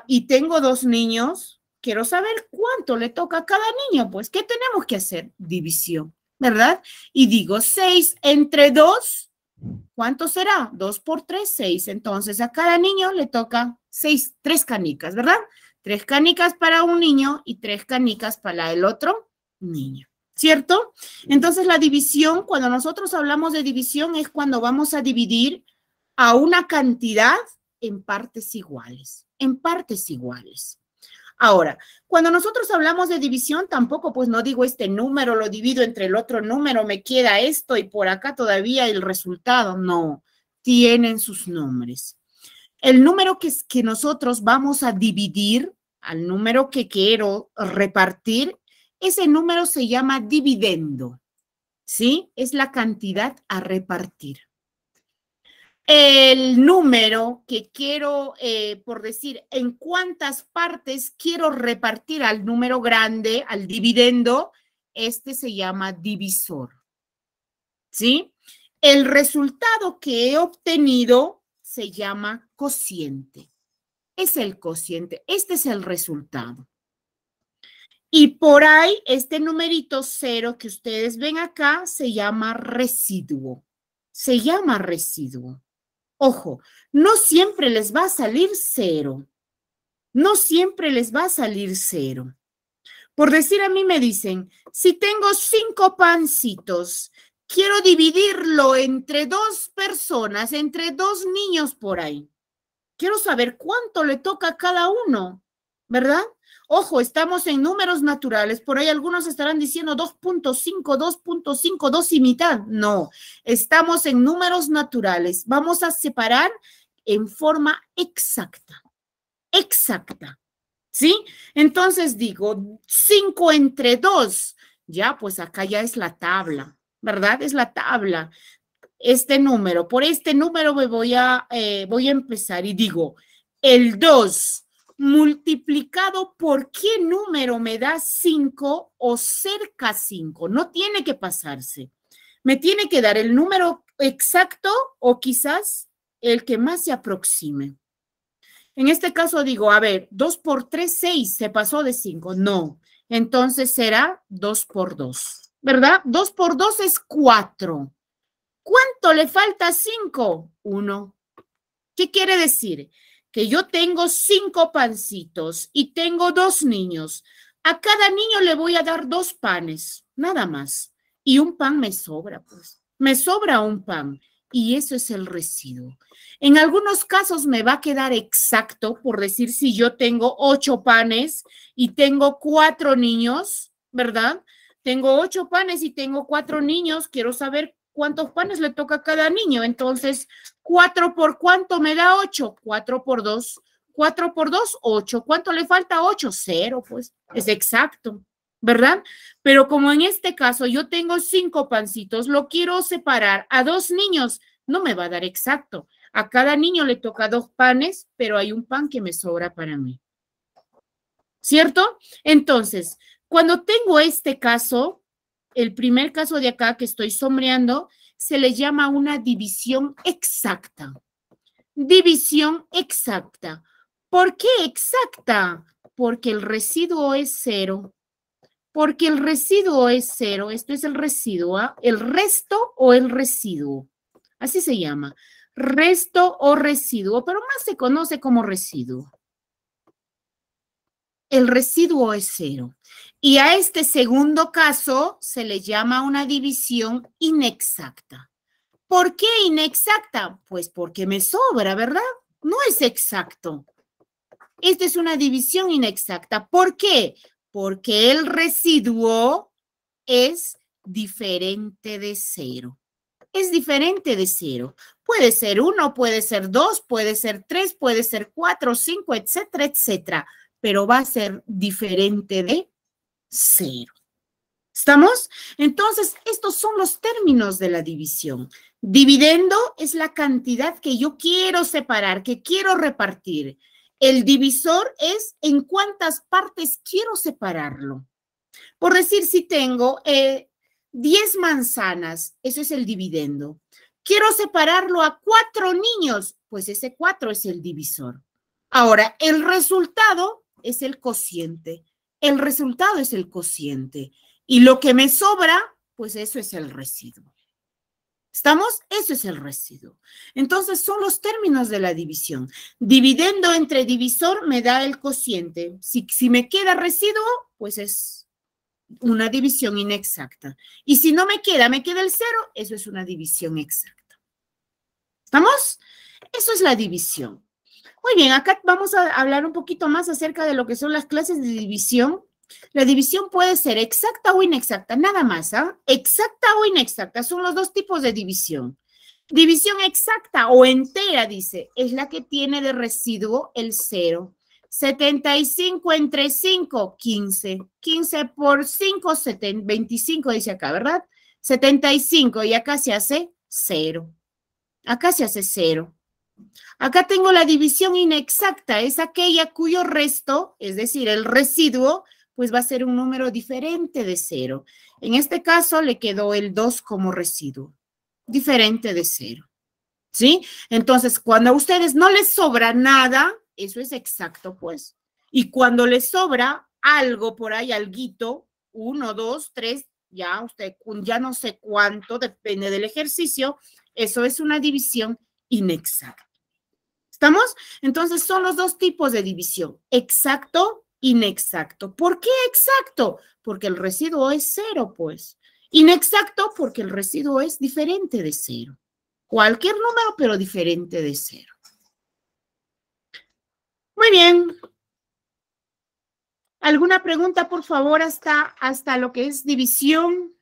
y tengo 2 niños, quiero saber cuánto le toca a cada niño. Pues, ¿qué tenemos que hacer? División, ¿verdad? Y digo 6 entre 2, ¿cuánto será? 2 por 3, 6. Entonces, a cada niño le toca 3 canicas, ¿verdad? 3 canicas para un niño y 3 canicas para el otro niño, ¿cierto? Entonces, la división, cuando nosotros hablamos de división, es cuando vamos a dividir a una cantidad en partes iguales, en partes iguales. Ahora, cuando nosotros hablamos de división, tampoco pues no digo este número, lo divido entre el otro número, me queda esto y por acá todavía el resultado. No, tienen sus nombres. El número que nosotros vamos a dividir, al número que quiero repartir, ese número se llama dividendo, ¿sí? Es la cantidad a repartir. El número que quiero, por decir, en cuántas partes quiero repartir al número grande, al dividendo, este se llama divisor, ¿sí? El resultado que he obtenido se llama cociente. Es el cociente, este es el resultado. Y por ahí, este numerito 0 que ustedes ven acá se llama residuo. Se llama residuo. Ojo, no siempre les va a salir 0. No siempre les va a salir 0. Por decir, a mí me dicen, si tengo 5 pancitos, quiero dividirlo entre 2 personas, entre 2 niños por ahí. Quiero saber cuánto le toca a cada uno, ¿verdad? Ojo, estamos en números naturales. Por ahí algunos estarán diciendo 2.5, 2.5, 2 y mitad. No, estamos en números naturales. Vamos a separar en forma exacta. Exacta. ¿Sí? Entonces digo 5 entre 2. Ya, pues acá ya es la tabla, ¿verdad? Es la tabla. Este número, por este número me voy a empezar y digo, el 2 multiplicado por qué número me da 5 o cerca 5. No tiene que pasarse. Me tiene que dar el número exacto o quizás el que más se aproxime. En este caso digo, a ver, 2 por 3, 6, se pasó de 5. No, entonces será 2 por 2, ¿verdad? 2 por 2 es 4. ¿Cuánto le falta a 5? 1. ¿Qué quiere decir? Que yo tengo 5 pancitos y tengo 2 niños. A cada niño le voy a dar 2 panes, nada más. Y un pan me sobra, pues. Me sobra un pan. Y eso es el residuo. En algunos casos me va a quedar exacto, por decir, si yo tengo 8 panes y tengo 4 niños, ¿verdad? Tengo 8 panes y tengo 4 niños. Quiero saber cuántos panes le toca a cada niño. Entonces, 4 por cuánto me da 8. 4 por 2. 4 por 2, 8. ¿Cuánto le falta? 8. 0, pues. Es exacto, ¿verdad? Pero como en este caso yo tengo 5 pancitos, lo quiero separar a 2 niños, no me va a dar exacto. A cada niño le toca 2 panes, pero hay un pan que me sobra para mí. ¿Cierto? Entonces, cuando tengo este caso, el primer caso de acá que estoy sombreando, se le llama una división exacta. División exacta. ¿Por qué exacta? Porque el residuo es 0. Porque el residuo es 0. Esto es el residuo, ¿eh? El resto o el residuo. Así se llama. Resto o residuo, pero más se conoce como residuo. El residuo es 0. Y a este segundo caso se le llama una división inexacta. ¿Por qué inexacta? Pues porque me sobra, ¿verdad? No es exacto. Esta es una división inexacta. ¿Por qué? Porque el residuo es diferente de 0. Es diferente de 0. Puede ser 1, puede ser 2, puede ser 3, puede ser 4, 5, etcétera, etcétera. Pero va a ser diferente de 0. ¿Estamos? Entonces, estos son los términos de la división. Dividendo es la cantidad que yo quiero separar, que quiero repartir. El divisor es en cuántas partes quiero separarlo. Por decir, si tengo 10 manzanas, eso es el dividendo. Quiero separarlo a 4 niños, pues ese 4 es el divisor. Ahora, el resultado es el cociente. El resultado es el cociente. Y lo que me sobra, pues eso es el residuo. ¿Estamos? Eso es el residuo. Entonces, son los términos de la división. Dividendo entre divisor me da el cociente. Si me queda residuo, pues es una división inexacta. Y si no me queda el 0, eso es una división exacta. ¿Estamos? Eso es la división. Muy bien, acá vamos a hablar un poquito más acerca de lo que son las clases de división. La división puede ser exacta o inexacta, nada más, ¿ah? Exacta o inexacta, son los dos tipos de división. División exacta o entera, dice, es la que tiene de residuo el 0. 75 entre 5, 15. 15 por 5, 25, dice acá, ¿verdad? 75 y acá se hace 0. Acá se hace 0. Acá tengo la división inexacta, es aquella cuyo resto, es decir, el residuo, pues va a ser un número diferente de 0. En este caso le quedó el 2 como residuo, diferente de 0. ¿Sí? Entonces, cuando a ustedes no les sobra nada, eso es exacto, pues. Y cuando les sobra algo por ahí, alguito, 1, 2, 3, ya usted, ya no sé cuánto, depende del ejercicio, eso es una división inexacta. ¿Estamos? Entonces, son los dos tipos de división, exacto, inexacto. ¿Por qué exacto? Porque el residuo es 0, pues. Inexacto porque el residuo es diferente de 0. Cualquier número, pero diferente de 0. Muy bien. ¿Alguna pregunta, por favor, hasta lo que es división?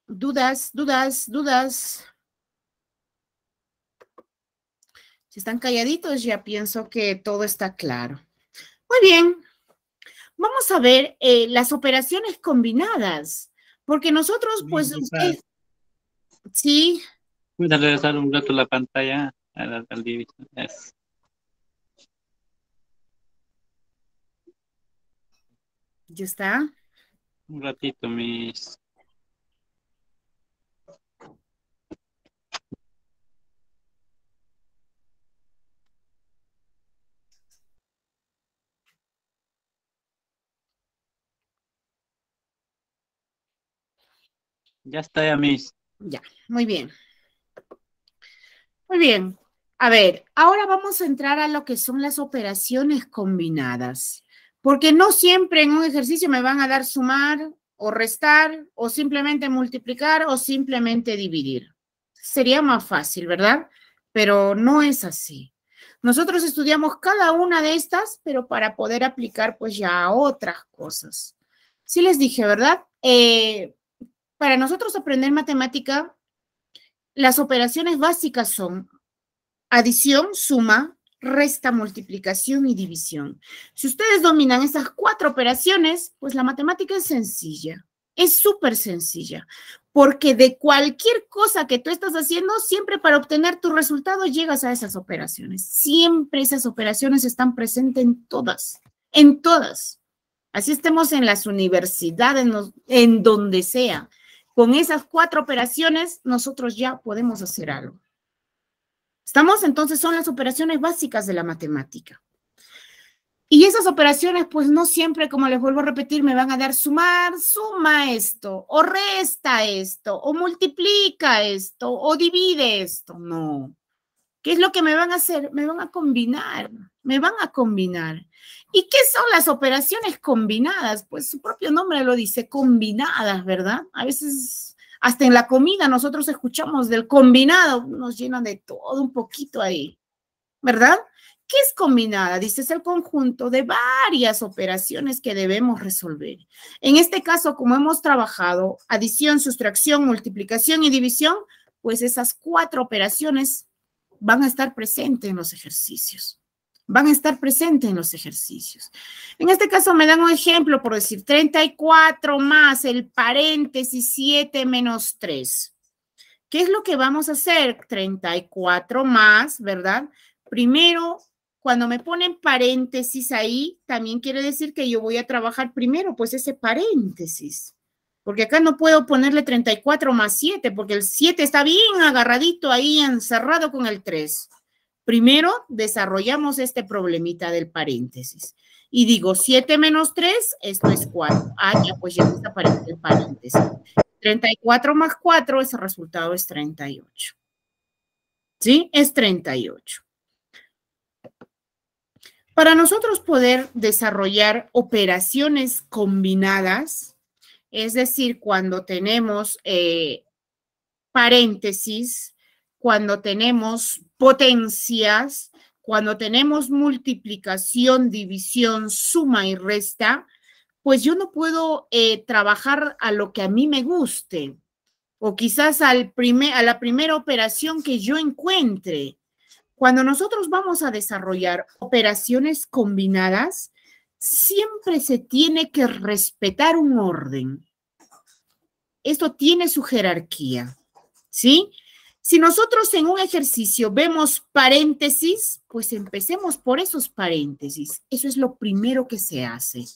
Dudas, dudas, dudas. Si están calladitos, ya pienso que todo está claro. Muy bien. Vamos a ver las operaciones combinadas, porque nosotros, pues, usted, sí. ¿Puedes regresar un rato la pantalla al división? ¿Ya está? Un ratito, mis. Ya está, ya, mis. Ya, muy bien. Muy bien. A ver, ahora vamos a entrar a lo que son las operaciones combinadas, porque no siempre en un ejercicio me van a dar sumar o restar o simplemente multiplicar o simplemente dividir. Sería más fácil, ¿verdad? Pero no es así. Nosotros estudiamos cada una de estas, pero para poder aplicar pues ya otras cosas. Sí les dije, ¿verdad? Para nosotros aprender matemática, las operaciones básicas son adición, suma, resta, multiplicación y división. Si ustedes dominan esas 4 operaciones, pues la matemática es sencilla. Es súper sencilla, porque de cualquier cosa que tú estás haciendo, siempre para obtener tu resultado llegas a esas operaciones. Siempre esas operaciones están presentes en todas, en todas. Así estemos en las universidades, en donde sea. Con esas 4 operaciones, nosotros ya podemos hacer algo. ¿Estamos? Entonces son las operaciones básicas de la matemática. Y esas operaciones, pues no siempre, como les vuelvo a repetir, me van a dar sumar, suma esto, o resta esto, o multiplica esto, o divide esto. No. ¿Qué es lo que me van a hacer? Me van a combinar, me van a combinar. ¿Y qué son las operaciones combinadas? Pues su propio nombre lo dice, combinadas, ¿verdad? A veces, hasta en la comida, nosotros escuchamos del combinado, nos llenan de todo un poquito ahí, ¿verdad? ¿Qué es combinada? Dice, es el conjunto de varias operaciones que debemos resolver. En este caso, como hemos trabajado adición, sustracción, multiplicación y división, pues esas 4 operaciones van a estar presentes en los ejercicios. Van a estar presentes en los ejercicios. En este caso me dan un ejemplo, por decir, 34 más el paréntesis 7 menos 3. ¿Qué es lo que vamos a hacer? 34 más, ¿verdad? Primero, cuando me ponen paréntesis ahí, también quiere decir que yo voy a trabajar primero, pues ese paréntesis. Porque acá no puedo ponerle 34 más 7, porque el 7 está bien agarradito ahí, encerrado con el 3. Primero desarrollamos este problemita del paréntesis. Y digo, 7 menos 3, esto es 4. Ah, ya, pues ya desaparece el paréntesis. 34 más 4, ese resultado es 38. ¿Sí? Es 38. Para nosotros poder desarrollar operaciones combinadas, es decir, cuando tenemos paréntesis, cuando tenemos potencias, cuando tenemos multiplicación, división, suma y resta, pues yo no puedo trabajar a lo que a mí me guste o quizás a la primera operación que yo encuentre. Cuando nosotros vamos a desarrollar operaciones combinadas, siempre se tiene que respetar un orden. Esto tiene su jerarquía, ¿sí? Si nosotros en un ejercicio vemos paréntesis, pues empecemos por esos paréntesis. Eso es lo primero que se hace.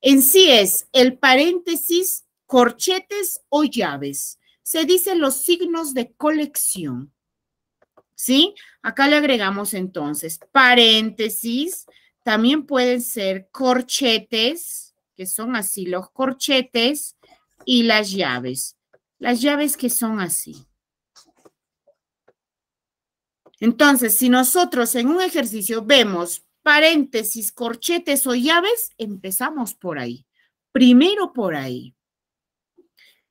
En sí es el paréntesis, corchetes o llaves. Se dicen los signos de colección, ¿sí? Acá le agregamos entonces paréntesis. También pueden ser corchetes, que son así, los corchetes, y las llaves que son así. Entonces, si nosotros en un ejercicio vemos paréntesis, corchetes o llaves, empezamos por ahí. Primero por ahí.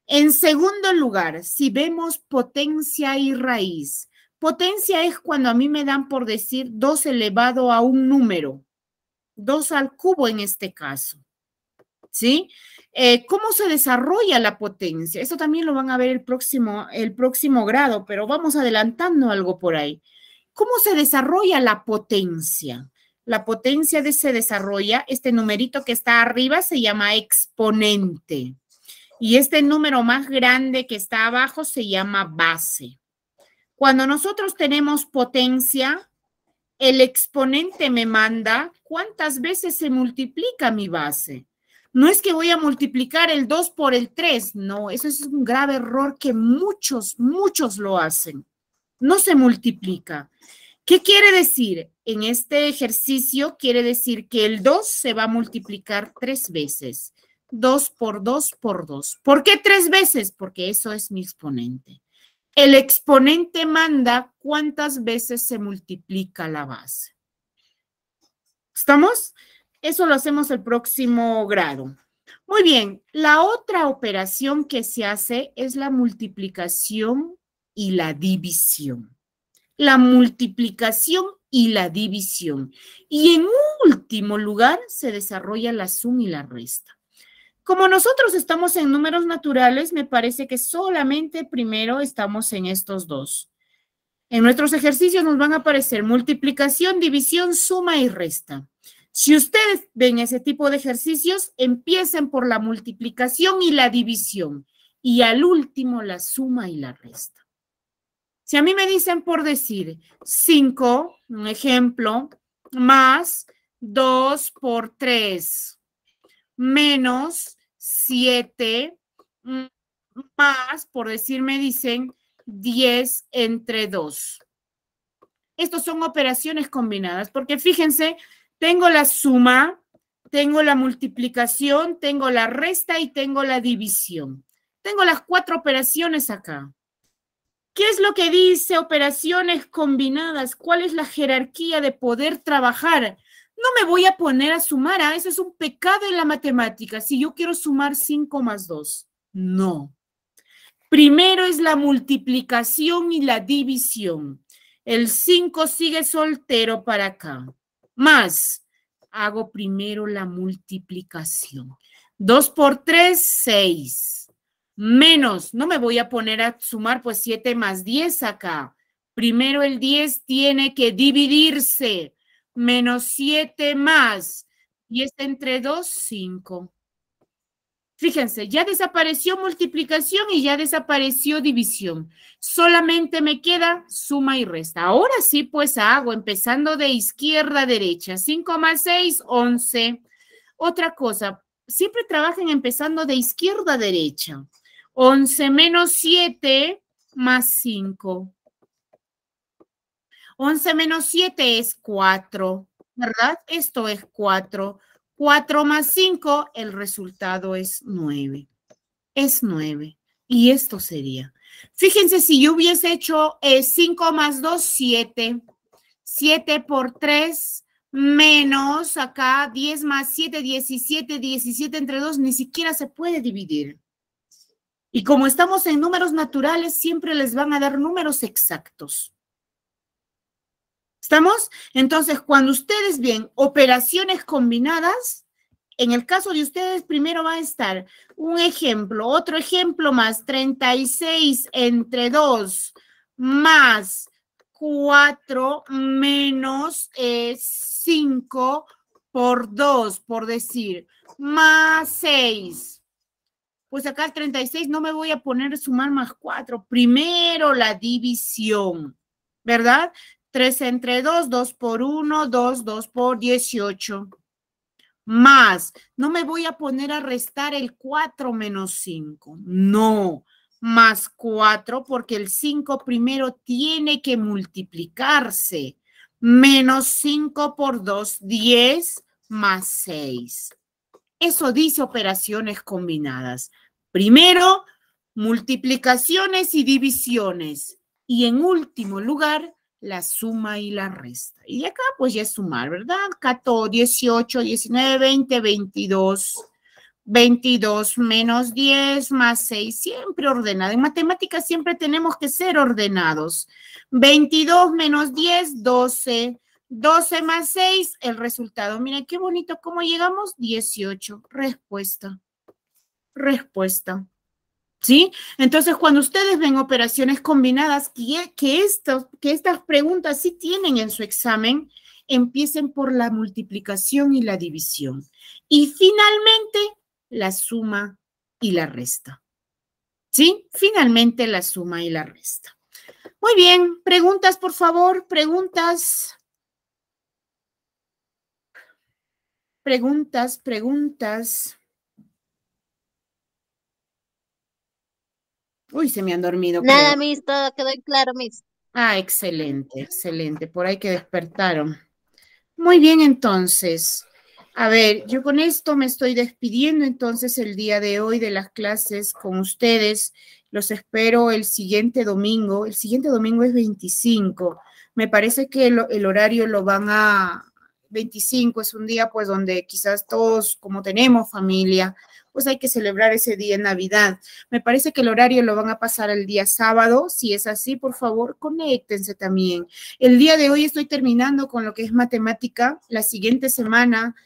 En segundo lugar, si vemos potencia y raíz. Potencia es cuando a mí me dan por decir 2 elevado a un número. 2 al cubo en este caso. ¿Sí? ¿Cómo se desarrolla la potencia? Eso también lo van a ver el próximo grado, pero vamos adelantando algo por ahí. ¿Cómo se desarrolla la potencia? La potencia se desarrolla, este numerito que está arriba se llama exponente. Y este número más grande que está abajo se llama base. Cuando nosotros tenemos potencia, el exponente me manda cuántas veces se multiplica mi base. No es que voy a multiplicar el 2 por el 3, no, eso es un grave error que muchos lo hacen. No se multiplica. ¿Qué quiere decir? En este ejercicio quiere decir que el 2 se va a multiplicar 3 veces. 2 por 2 por 2. ¿Por qué 3 veces? Porque eso es mi exponente. El exponente manda cuántas veces se multiplica la base. ¿Estamos? Eso lo hacemos el próximo grado. Muy bien, la otra operación que se hace es la multiplicación y la división. La multiplicación y la división. Y en último lugar se desarrolla la suma y la resta. Como nosotros estamos en números naturales, me parece que solamente primero estamos en estos dos. En nuestros ejercicios nos van a aparecer multiplicación, división, suma y resta. Si ustedes ven ese tipo de ejercicios, empiecen por la multiplicación y la división. Y al último, la suma y la resta. Si a mí me dicen por decir 5, un ejemplo, más 2 por 3, menos 7, más, por decir, me dicen 10 entre 2. Estos son operaciones combinadas, porque fíjense, tengo la suma, tengo la multiplicación, tengo la resta y tengo la división. Tengo las 4 operaciones acá. ¿Qué es lo que dice operaciones combinadas? ¿Cuál es la jerarquía de poder trabajar? No me voy a poner a sumar, eso es un pecado en la matemática. Si yo quiero sumar 5 más 2, no. Primero es la multiplicación y la división. El 5 sigue soltero para acá. Más, hago primero la multiplicación. 2 por 3, 6. Menos, no me voy a poner a sumar, pues 7 más 10 acá. Primero el 10 tiene que dividirse. Menos 7 más 10 entre 2, 5. Fíjense, ya desapareció multiplicación y ya desapareció división. Solamente me queda suma y resta. Ahora sí, pues hago, empezando de izquierda a derecha. 5 más 6, 11. Otra cosa, siempre trabajen empezando de izquierda a derecha. 11 menos 7 más 5. 11 menos 7 es 4, ¿verdad? Esto es 4. 4 más 5, el resultado es 9. Es 9. Y esto sería. Fíjense, si yo hubiese hecho 5 más 2, 7. 7 por 3 menos acá 10 más 7, 17. 17 entre 2 ni siquiera se puede dividir. Y como estamos en números naturales, siempre les van a dar números exactos. ¿Estamos? Entonces, cuando ustedes ven operaciones combinadas, en el caso de ustedes, primero va a estar un ejemplo, otro ejemplo más, 36 entre 2 más 4 menos 5 por 2, por decir, más 6. Pues acá el 36 no me voy a poner a sumar más 4. Primero la división, ¿verdad? 3 entre 2, 2 por 1, 2, 2 por 18. Más, no me voy a poner a restar el 4 menos 5. No, más 4 porque el 5 primero tiene que multiplicarse. Menos 5 por 2, 10 más 6. Eso dice operaciones combinadas. Primero, multiplicaciones y divisiones. Y en último lugar, la suma y la resta. Y acá pues ya es sumar, ¿verdad? 14, 18, 19, 20, 22. 22 menos 10 más 6, siempre ordenado. En matemáticas siempre tenemos que ser ordenados. 22 menos 10, 12. 12 más 6, el resultado. Miren qué bonito, ¿cómo llegamos? 18. Respuesta. Respuesta. ¿Sí? Entonces, cuando ustedes ven operaciones combinadas, que estas preguntas sí tienen en su examen, empiecen por la multiplicación y la división. Y finalmente, la suma y la resta. ¿Sí? Finalmente, la suma y la resta. Muy bien. Preguntas, por favor. Preguntas. Preguntas. Uy, se me han dormido, Nada, creo. Miss, todo quedó claro, Miss. Ah, excelente, excelente. Por ahí que despertaron. Muy bien, entonces. A ver, yo con esto me estoy despidiendo entonces el día de hoy de las clases con ustedes. Los espero el siguiente domingo. El siguiente domingo es 25. Me parece que el horario lo van a... 25 es un día pues donde quizás todos, como tenemos familia, pues hay que celebrar ese día en Navidad. Me parece que el horario lo van a pasar el día sábado. Si es así, por favor, conéctense también. El día de hoy estoy terminando con lo que es matemática. La siguiente semana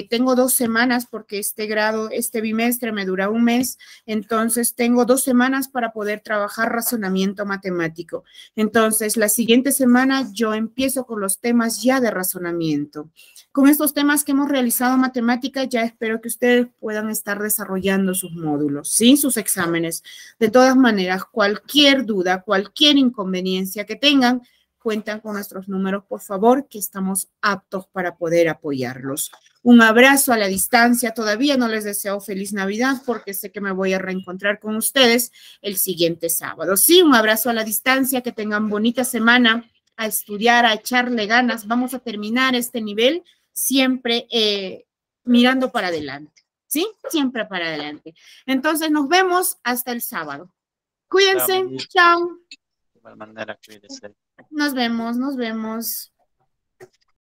tengo 2 semanas porque este bimestre me dura un mes, entonces tengo 2 semanas para poder trabajar razonamiento matemático. Entonces, la siguiente semana yo empiezo con los temas ya de razonamiento. Con estos temas que hemos realizado matemática, ya espero que ustedes puedan estar desarrollando sus módulos, ¿sí? Sus exámenes. De todas maneras, cualquier duda, cualquier inconveniencia que tengan, cuentan con nuestros números, por favor, que estamos aptos para poder apoyarlos. Un abrazo a la distancia. Todavía no les deseo feliz Navidad porque sé que me voy a reencontrar con ustedes el siguiente sábado. Sí, un abrazo a la distancia. Que tengan bonita semana, a estudiar, a echarle ganas. Vamos a terminar este nivel siempre mirando para adelante. ¿Sí? Siempre para adelante. Entonces, nos vemos hasta el sábado. Cuídense. Chao. De igual manera, cuídese. Nos vemos, nos vemos.